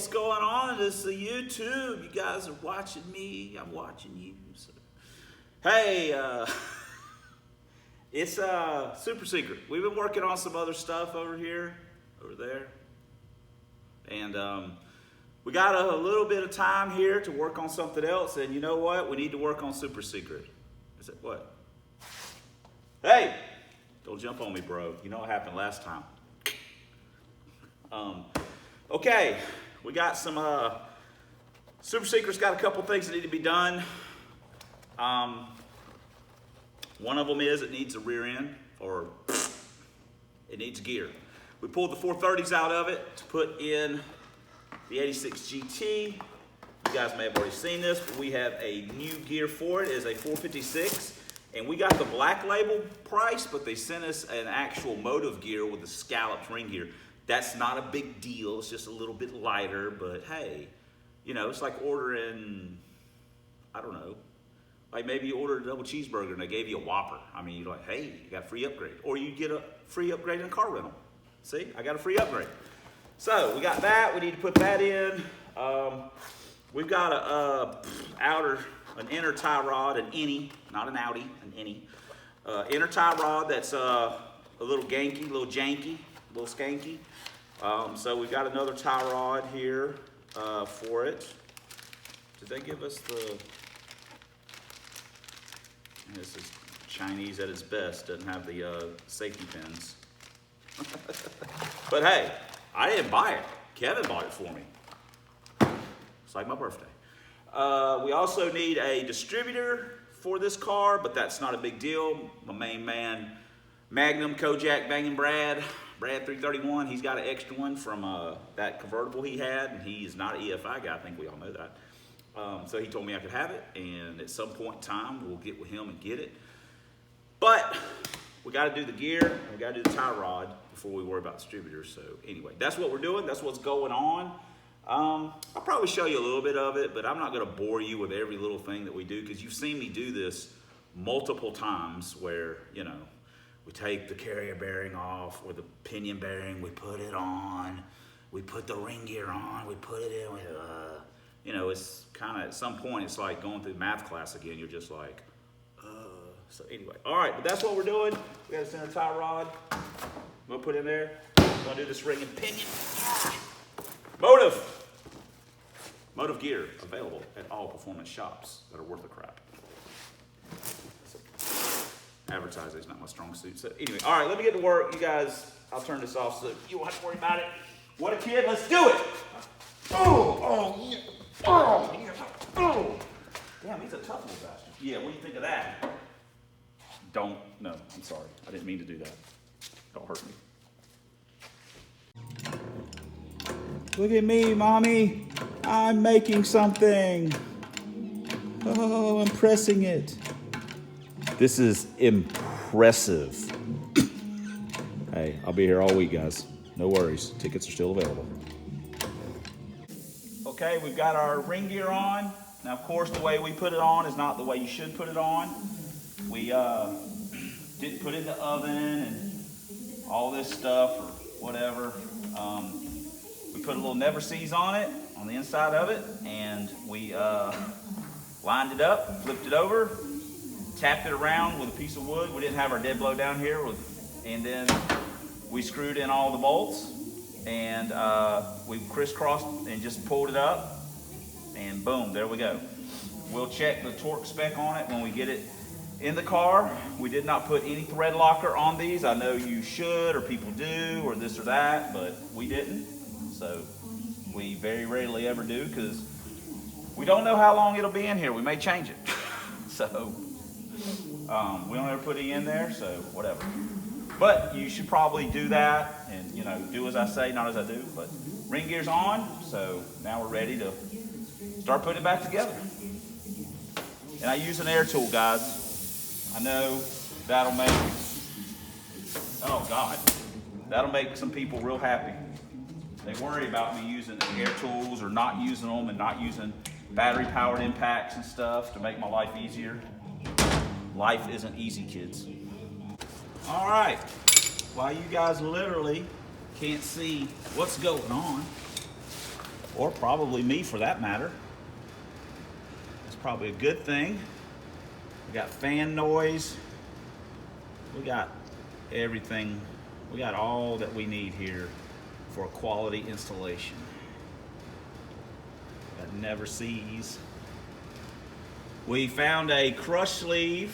what's going on? This is the YouTube. You guys are watching me. I'm watching you. So. Hey, it's super secret. We've been working on some other stuff over here, over there. And we got a little bit of time here to work on something else. And you know what? We need to work on super secret. Is it what? Hey, don't jump on me, bro. You know what happened last time. Okay, we got some super secret's got a couple things that need to be done. One of them is it needs a rear end, or it needs gear. We pulled the 430s out of it to put in the 86 GT. You guys may have already seen this, but we have a new gear for it. It is a 456, and we got the black label price, but they sent us an actual motive gear with the scalloped ring gear. That's not a big deal. It's just a little bit lighter, but hey, you know, it's like ordering, I don't know, like maybe you ordered a double cheeseburger and they gave you a Whopper. I mean, you're like, hey, you got a free upgrade. Or you get a free upgrade in a car rental. See, I got a free upgrade. So we got that. We need to put that in. We've got an inner tie rod, an innie, not an Audi, an innie. Inner tie rod that's a little ganky, a little janky, a little skanky. So we've got another tie rod here for it. Did they give us the... This is Chinese at its best, doesn't have the safety pins. But hey, I didn't buy it. Kevin bought it for me. It's like my birthday. We also need a distributor for this car, but that's not a big deal. My main man, Magnum, Kojak, Bangin Brad 331, he's got an extra one from that convertible he had, and he is not an EFI guy. I think we all know that. So he told me I could have it, and at some point in time, we'll get with him and get it. But we got to do the gear, and we got to do the tie rod before we worry about distributors. So anyway, that's what we're doing. That's what's going on. I'll probably show you a little bit of it, but I'm not going to bore you with every little thing that we do, because you've seen me do this multiple times where, you know, we take the carrier bearing off, or the pinion bearing, we put it on, we put the ring gear on, we put it in, you know, it's kind of, at some point, it's like going through math class again. You're just like, So anyway, all right, but that's what we're doing. We got a center tie rod. We'll put in there. We're gonna do this ring and pinion. Motive gear available at all performance shops that are worth a crap. So, advertising is not my strong suit. So anyway, all right, let me get to work. You guys, I'll turn this off so you won't have to worry about it. What a kid, let's do it. Oh, yeah. Oh. Damn, he's a tough little bastard. Yeah, what do you think of that? No, I'm sorry. I didn't mean to do that. Don't hurt me. Look at me, Mommy. I'm making something. Oh, I'm pressing it. This is impressive. Hey, I'll be here all week, guys. No worries. Tickets are still available. Okay, we've got our ring gear on. Now, of course, the way we put it on is not the way you should put it on. We didn't put it in the oven and all this stuff or whatever. We put a little never sees on it, on the inside of it, and we lined it up, flipped it over, tapped it around with a piece of wood. We didn't have our dead blow down here, and then we screwed in all the bolts, and we crisscrossed and just pulled it up, and boom, there we go. We'll check the torque spec on it when we get it in the car. We did not put any thread locker on these. I know you should, or people do, or this or that, but we didn't. So we very rarely ever do, because we don't know how long it'll be in here. We may change it. So we don't ever put it in there, so whatever. But you should probably do that and, you know, do as I say, not as I do. But ring gear's on, so now we're ready to start putting it back together. And I use an air tool, guys. I know that'll make, oh God, that'll make some people real happy. They worry about me using air tools or not using them and not using battery powered impacts and stuff to make my life easier. Life isn't easy, kids. All right, while you guys literally can't see what's going on, or probably me for that matter. It's probably a good thing. We got fan noise. We got everything. We got all that we need here for a quality installation. That never sees. We found a crush sleeve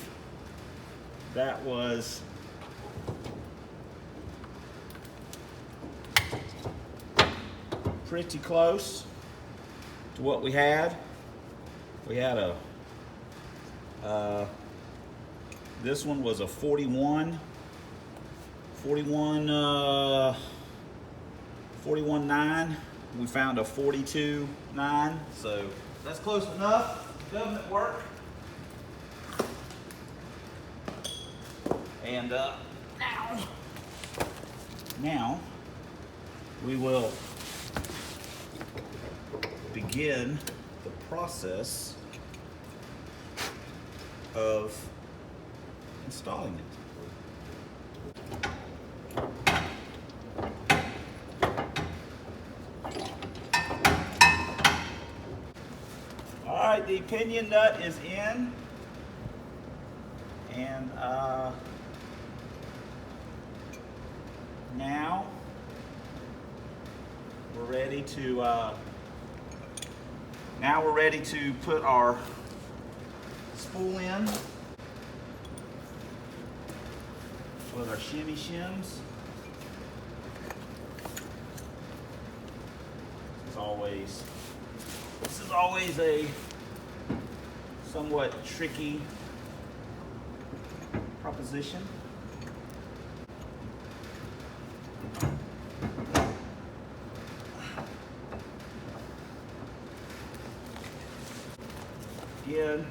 that was pretty close to what we had. We had a, this one was a 41.9. We found a 42.9, so that's close enough. Government work. And now we will begin the process of installing it. All right, the pinion nut is in, and now we're ready to put our spool in with our shimmy shims. This is always a somewhat tricky proposition. Again,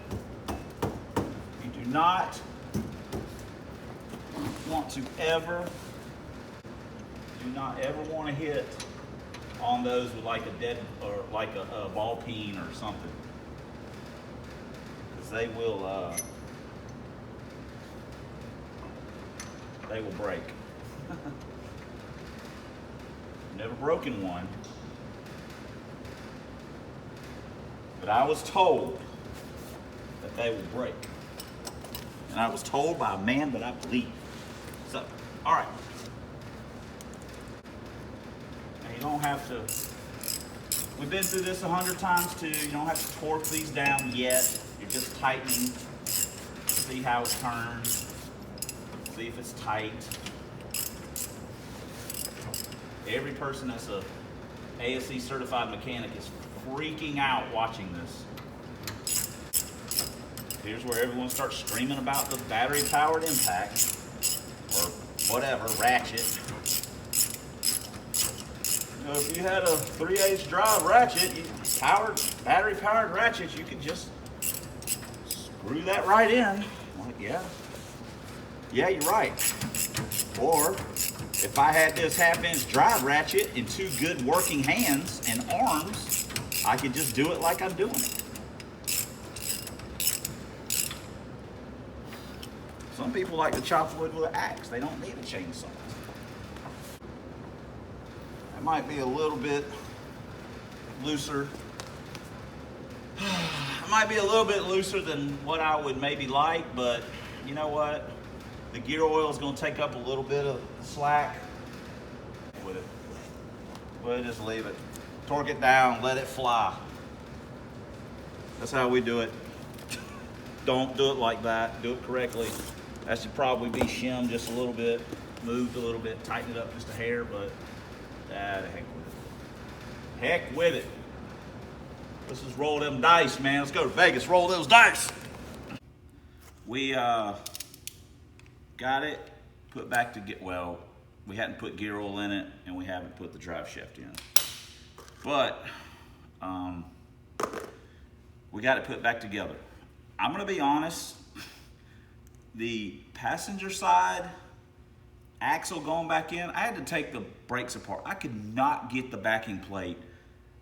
you do not want to ever want to hit on those with like a dead or like a ball peen or something, because they will break. Never broken one, but I was told that they will break, and I was told by a man that I believe. So, all right. Now you don't have to. We've been through this 100 times too. You don't have to torque these down yet. You're just tightening. See how it turns. See if it's tight. Every person that's a ASE certified mechanic is freaking out watching this. Here's where everyone starts screaming about the battery powered impact or whatever, ratchet. You know, if you had a 3/8 drive ratchet, battery powered ratchet, you could just screw that right in. Like, yeah, you're right. Or if I had this 1/2-inch drive ratchet in 2 good working hands and arms, I could just do it like I'm doing it. Some people like to chop wood with an axe. They don't need a chainsaw. That might be a little bit looser. It might be a little bit looser than what I would maybe like, but you know what? The gear oil is going to take up a little bit of the slack with it. We'll just leave it. Torque it down, let it fly. That's how we do it. Don't do it like that. Do it correctly. That should probably be shimmed just a little bit, moved a little bit, tighten it up just a hair, but heck with it. Heck with it. Let's just roll them dice, man. Let's go to Vegas, roll those dice. We got it put back to get, well, we hadn't put gear oil in it, and we haven't put the drive shaft in. But we got it put back together. I'm gonna be honest, the passenger side axle going back in, I had to take the brakes apart. I could not get the backing plate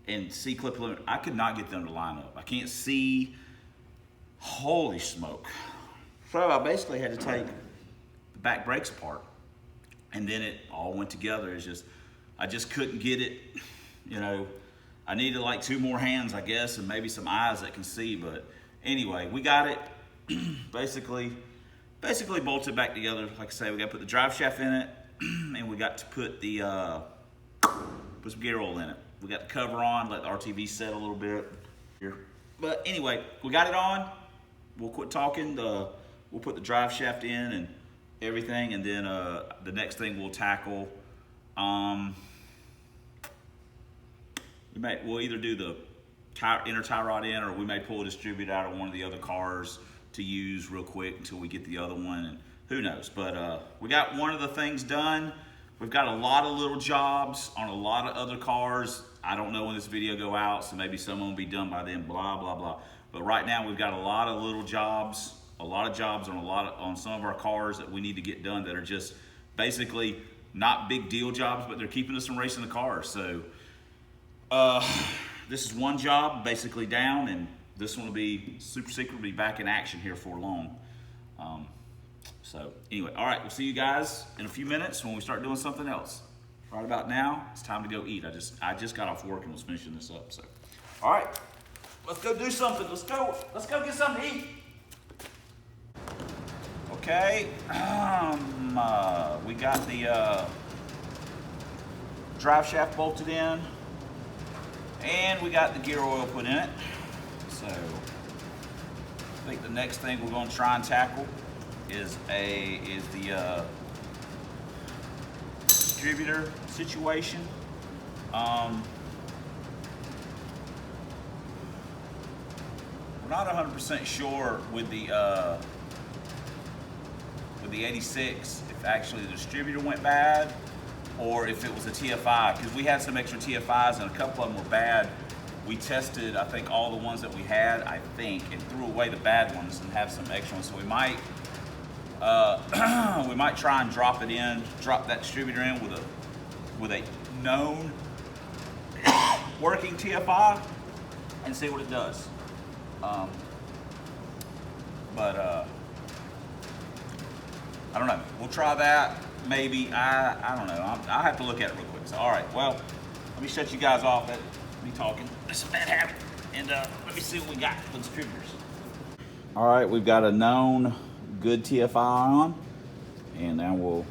and C-clip limit. I could not get them to line up. I can't see. Holy smoke. So I basically had to take the back brakes apart, and then it all went together. It's just, I just couldn't get it, you know. I needed like 2 more hands, I guess, and maybe some eyes that can see. But anyway, we got it basically bolted back together. Like I say, we got to put the drive shaft in it, and we got to put the put some gear oil in it. We got the cover on, let the RTV set a little bit here. But anyway, we got it on. We'll quit talking. We'll put the drive shaft in and everything, and then the next thing we'll tackle. We'll either do the inner tie rod in, or we may pull a distributor out of one of the other cars to use real quick until we get the other one, and who knows. But we got one of the things done. We've got a lot of little jobs on a lot of other cars. I don't know when this video go out, so maybe some will be done by then, blah, blah, blah. But right now we've got a lot of little jobs, on some of our cars that we need to get done that are just basically not big deal jobs, but they're keeping us from racing the cars. So this is one job basically down, and this one will be super secret, will be back in action here for long. So anyway, all right, we'll see you guys in a few minutes when we start doing something else. Right about now, it's time to go eat. I just got off work and was finishing this up. So, all right, let's go do something. Let's go get something to eat. Okay, we got the drive shaft bolted in, and we got the gear oil put in it. So I think the next thing we're going to try and tackle is the distributor situation. We're not 100% sure with the 86 if actually the distributor went bad or if it was a TFI, because we had some extra TFIs and a couple of them were bad. We tested, I think, all the ones that we had, I think, and threw away the bad ones and have some extra ones. So we might try and drop that distributor in with a known working TFI and see what it does. I don't know. We'll try that. Maybe. I don't know. I'll have to look at it real quick. So, all right. Well, let me shut you guys off. That me talking. It's a bad habit. And let me see what we got for distributors. All right. We've got a known good TFI on, and now we'll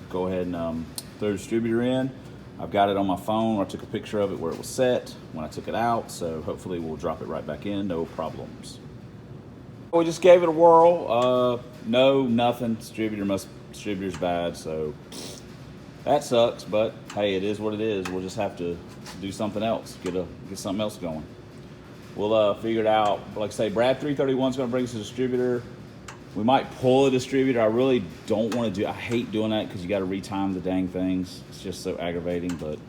go ahead and throw the distributor in. I've got it on my phone. I took a picture of it where it was set when I took it out, so hopefully we'll drop it right back in, no problems. We just gave it a whirl. No, nothing. Distributor's bad, so that sucks, but hey, it is what it is. We'll just have to do something else, get something else going. We'll figure it out. Like I say, Brad 331's gonna bring us a distributor. We might pull a distributor. I really don't want to I hate doing that because you got to retime the dang things. It's just so aggravating, but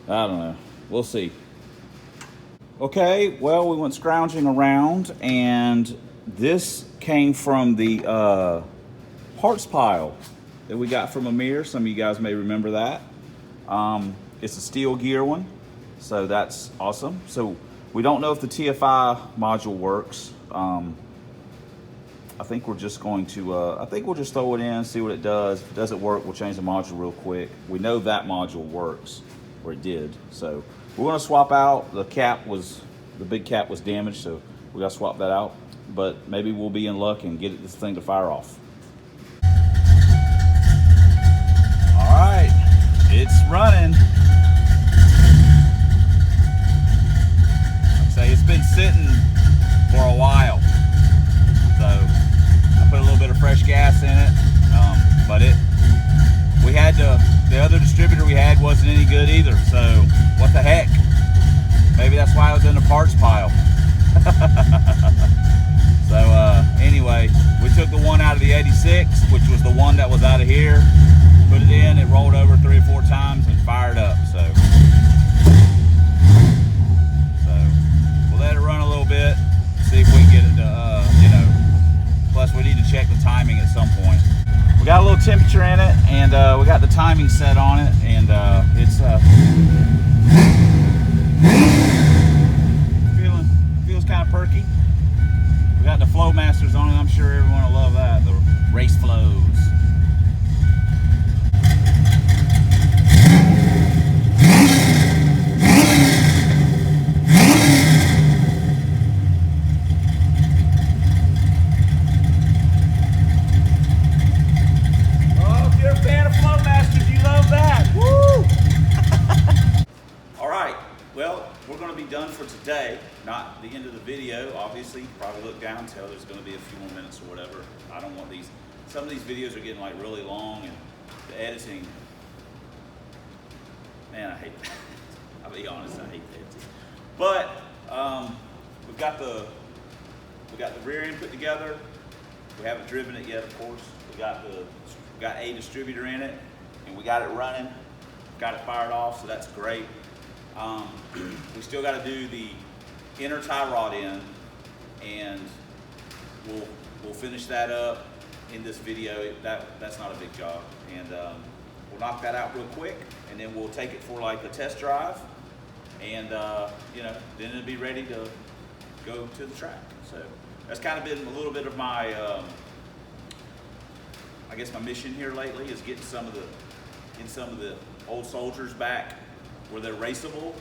I don't know. We'll see. Okay, well, we went scrounging around, and this came from the parts pile that we got from Amir. Some of you guys may remember that. It's a steel gear one, so that's awesome. So we don't know if the TFI module works. I think we're just going to, I think we'll just throw it in, see what it does. If it doesn't work, we'll change the module real quick. We know that module works, or it did. So we're gonna swap out, the big cap was damaged, so we gotta swap that out. But maybe we'll be in luck and get this thing to fire off. All right, it's running. Like I say, it's been sitting for a while. So I put a little bit of fresh gas in it, but the other distributor we had wasn't any good either, so what the heck? Maybe that's why I was in the parts pile. So anyway, we took the one out of the 86, which was the one that was out of here, put it in, it rolled over 3 or 4 times and fired up, so we'll let it run a little bit, see if we can get it to, plus we need to check the timing at some point. We got a little temperature in it, and we got the timing set on it, and it's feels kind of perky. We got the Flow Masters on it. I'm sure everyone will love that. The race flows. for today, not the end of the video. Obviously, you probably look down and tell there's going to be a few more minutes or whatever. I don't want these. Some of these videos are getting like really long, and the editing. Man, I hate that. I'll be honest, I hate the editing. But we've got the rear end put together. We haven't driven it yet, of course. We got a distributor in it, and we got it running. Got it fired off, so that's great. We still got to do the inner tie rod in, and we'll finish that up in this video. That's not a big job, and we'll knock that out real quick, and then we'll take it for like a test drive, and you know, then it'll be ready to go to the track. So that's kind of been a little bit of my, I guess my mission here lately is getting some of the old soldiers back where they're raceable.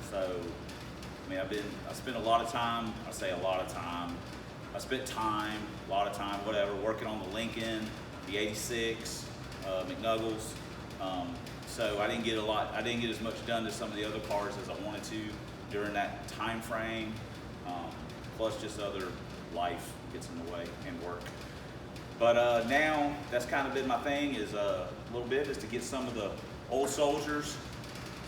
So I mean, I spent a lot of time. I say a lot of time. I spent time, a lot of time, whatever, working on the Lincoln, the '86, McNuggles. So I didn't get as much done to some of the other cars as I wanted to during that time frame. Plus just other life gets in the way and work. But now that's kind of been my thing, is a little bit is to get some of the old soldiers,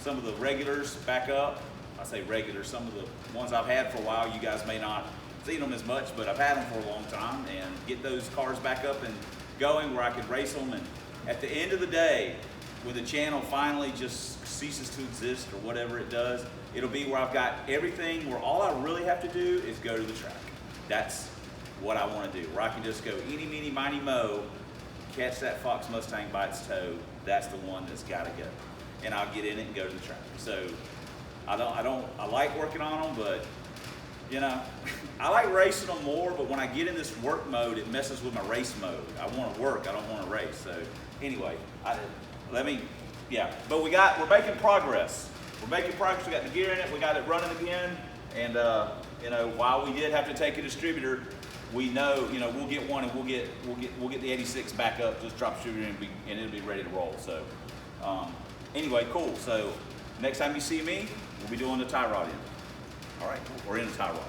some of the regulars back up. I say regulars, some of the ones I've had for a while. You guys may not seen them as much, but I've had them for a long time, and get those cars back up and going where I could race them. And at the end of the day, when the channel finally just ceases to exist or whatever it does, it'll be where I've got everything where all I really have to do is go to the track. That's what I want to do, where I can just go eeny, meeny, miny, mo, catch that Fox Mustang by its toe. That's the one that's got to go, and I'll get in it and go to the track. So I like working on them, but you know, I like racing them more. But when I get in this work mode, it messes with my race mode. I want to work, I don't want to race. So anyway, but we're making progress. We're making progress. We got the gear in it. We got it running again. And you know, while we did have to take a distributor, we know, you know, we'll get one, and we'll get the '86 back up. Just drop distributor and it'll be ready to roll. So anyway, cool. So next time you see me, we'll be doing the tie rod in. All right, cool. We're in the tie rod.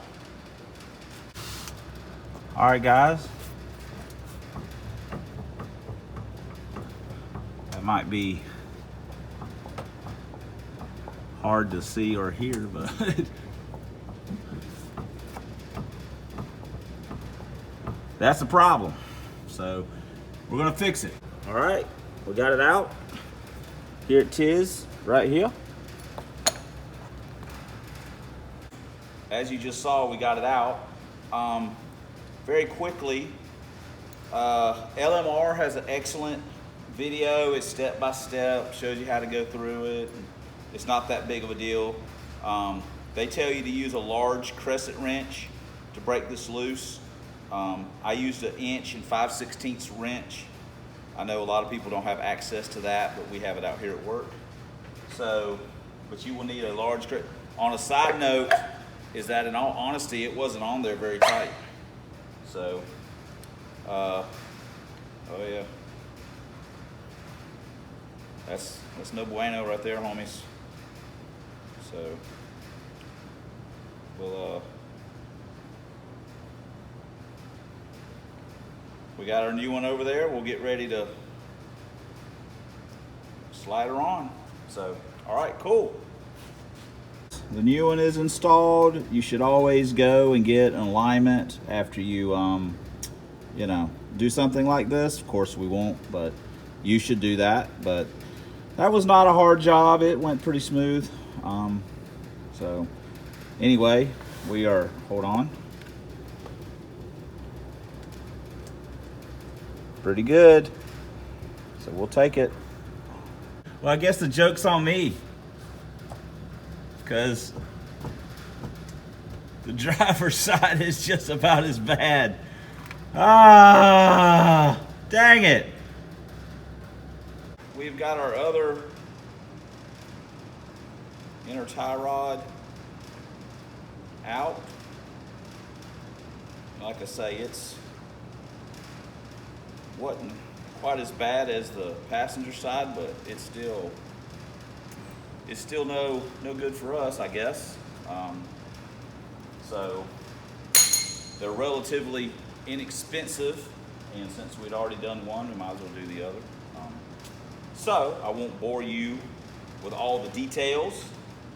All right, guys. That might be hard to see or hear, but that's the problem. So we're gonna fix it. All right, we got it out. Here it is, right here. As you just saw, we got it out very quickly. LMR has an excellent video. It's step by step, shows you how to go through it. It's not that big of a deal. They tell you to use a large crescent wrench to break this loose. I used an 1 5/16 wrench. I know a lot of people don't have access to that, but we have it out here at work. So, but you will need a large crescent. On a side note, is that in all honesty, it wasn't on there very tight. So, oh yeah. That's no bueno right there, homies. So we got our new one over there. We'll get ready to slide her on. So, all right, cool. The new one is installed. You should always go and get an alignment after you, you know, do something like this. Of course we won't, but you should do that. But that was not a hard job. It went pretty smooth. So anyway, we are, hold on. Pretty good. So we'll take it. Well, I guess the joke's on me, because the driver's side is just about as bad. Ah, dang it. We've got our other inner tie rod out. Like I say, it's wasn't quite as bad as the passenger side, but it's still no good for us, I guess. So they're relatively inexpensive, and since we'd already done one, we might as well do the other. So I won't bore you with all the details.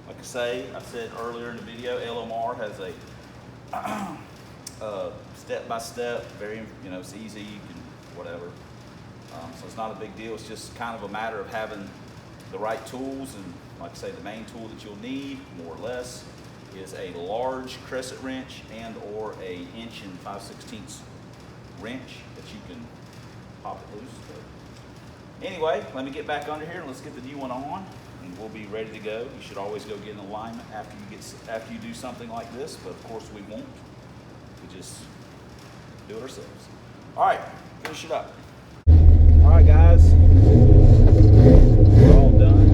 Like I said earlier in the video, LMR has a step-by-step, very, it's easy, you can, whatever. So it's not a big deal. It's just kind of a matter of having the right tools, and like I say, the main tool that you'll need, more or less, is a large crescent wrench and or a 1 5/16" wrench that you can pop it loose. But anyway, let me get back under here and let's get the new one on, and we'll be ready to go. You should always go get in alignment after you do something like this, but of course we won't. We just do it ourselves. All right, finish it up. All right, guys, we're all done.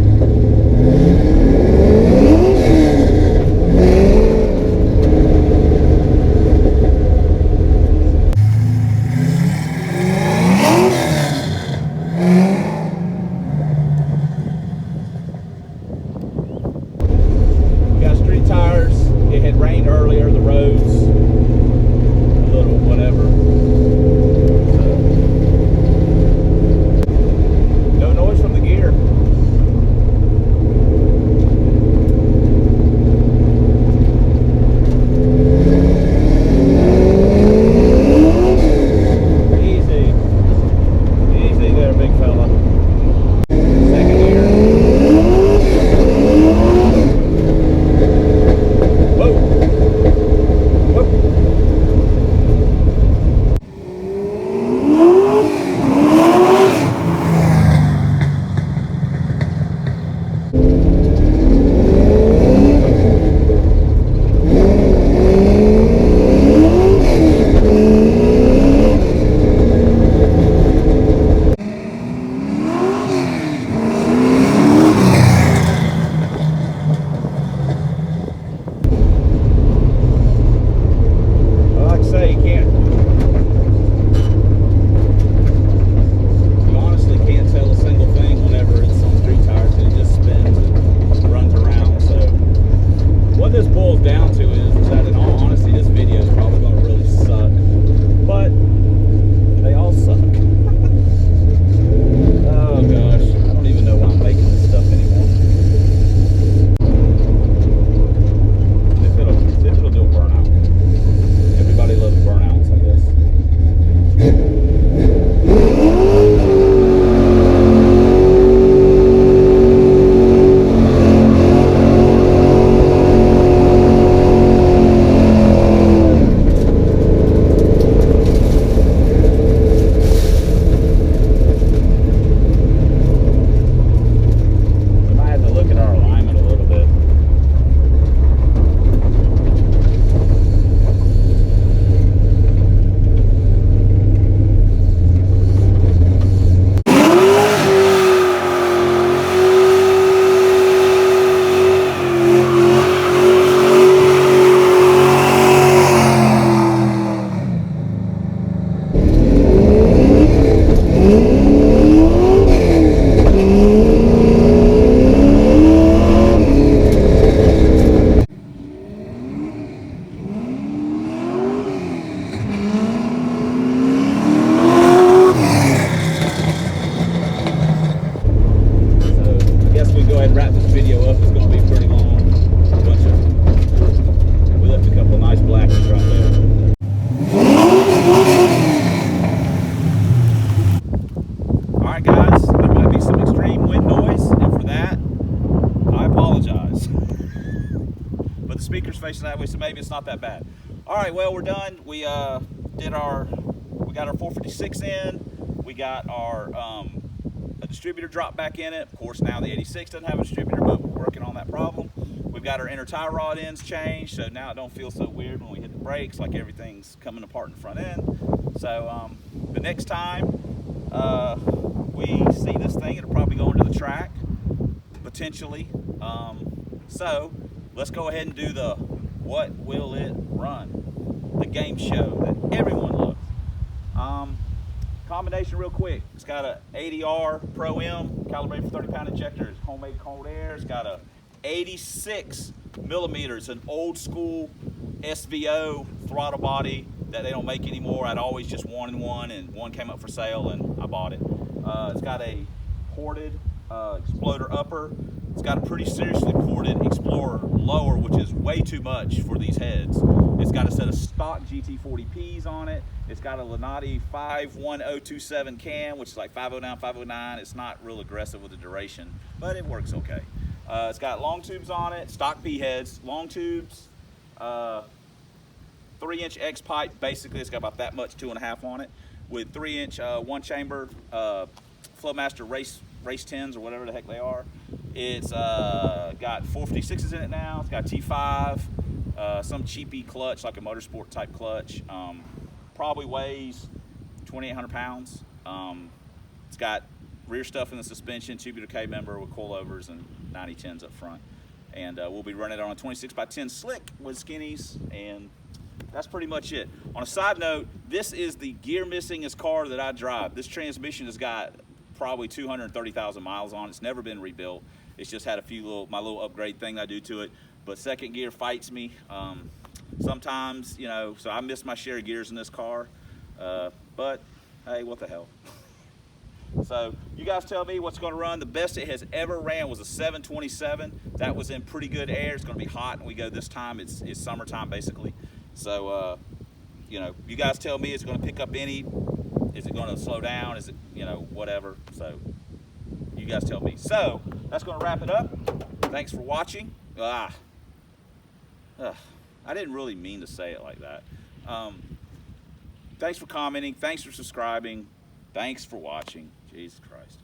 Facing that way, so maybe it's not that bad. All right, well, we're done. We got our 456 in. We got our a distributor drop back in it. Of course, now the 86 doesn't have a distributor, but we're working on that problem. We've got our inner tie rod ends changed, so now it don't feel so weird when we hit the brakes, like everything's coming apart in the front end. So the next time we see this thing, it'll probably go into the track, potentially. So let's go ahead and do the What Will It Run? The game show that everyone loves. Combination real quick. It's got a 80R Pro M calibrated for 30-pound injector. It's homemade cold air. It's got a 86 millimeters, an old school SVO throttle body that they don't make anymore. I'd always just wanted one, and one came up for sale and I bought it. It's got a ported Exploder upper. It's got a pretty seriously ported Explorer lower, which is way too much for these heads. It's got a set of stock GT40Ps on it. It's got a Lenati 51027 cam, which is like 509, 509. It's not real aggressive with the duration, but it works okay. It's got long tubes on it, stock P heads, long tubes, 3-inch X pipe. Basically, it's got about that much, 2.5 on it, with 3-inch one chamber Flowmaster race 10s or whatever the heck they are. It's got 456s in it now. It's got T5, some cheapy clutch, like a motorsport type clutch. Probably weighs 2,800 pounds. It's got rear stuff in the suspension, tubular K member with coilovers and 9010s up front. And we'll be running it on a 26x10 slick with skinnies, and that's pretty much it. On a side note, this is the gear missingest car that I drive. This transmission has got probably 230,000 miles on it. It's never been rebuilt. It's just had a few my little upgrade thing I do to it. But second gear fights me. Sometimes, you know, so I miss my share of gears in this car. But hey, what the hell? So you guys tell me what's going to run. The best it has ever ran was a 727. That was in pretty good air. It's going to be hot when we go this time. It's summertime basically. So you know, you guys tell me, is it going to pick up any? Is it going to slow down? Is it, you know, whatever? So you guys tell me. So that's going to wrap it up. Thanks for watching. I didn't really mean to say it like that. Thanks for commenting. Thanks for subscribing. Thanks for watching. Jesus Christ.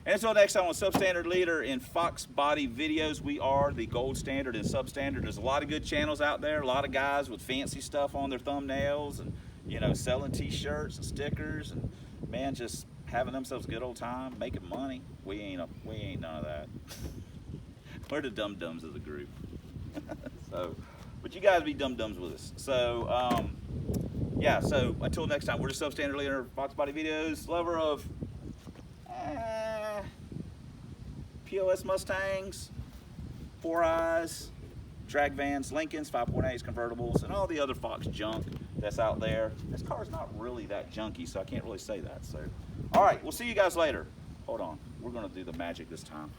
And until next time on Substandard Leader in Fox Body Videos, we are the gold standard and substandard. There's a lot of good channels out there. A lot of guys with fancy stuff on their thumbnails and, you know, selling t-shirts and stickers and, man, just having themselves a good old time, making money. We ain't none of that. We're the dum-dums of the group. So, but you guys be dum-dums with us. So, yeah, so until next time, we're the Substandard Leader Fox Body Videos, lover of POS Mustangs, 4Eyes, drag vans, Lincolns, 5.8s, convertibles, and all the other Fox junk that's out there. This car's not really that junky, so I can't really say that. So, all right, we'll see you guys later. Hold on, we're gonna do the magic this time.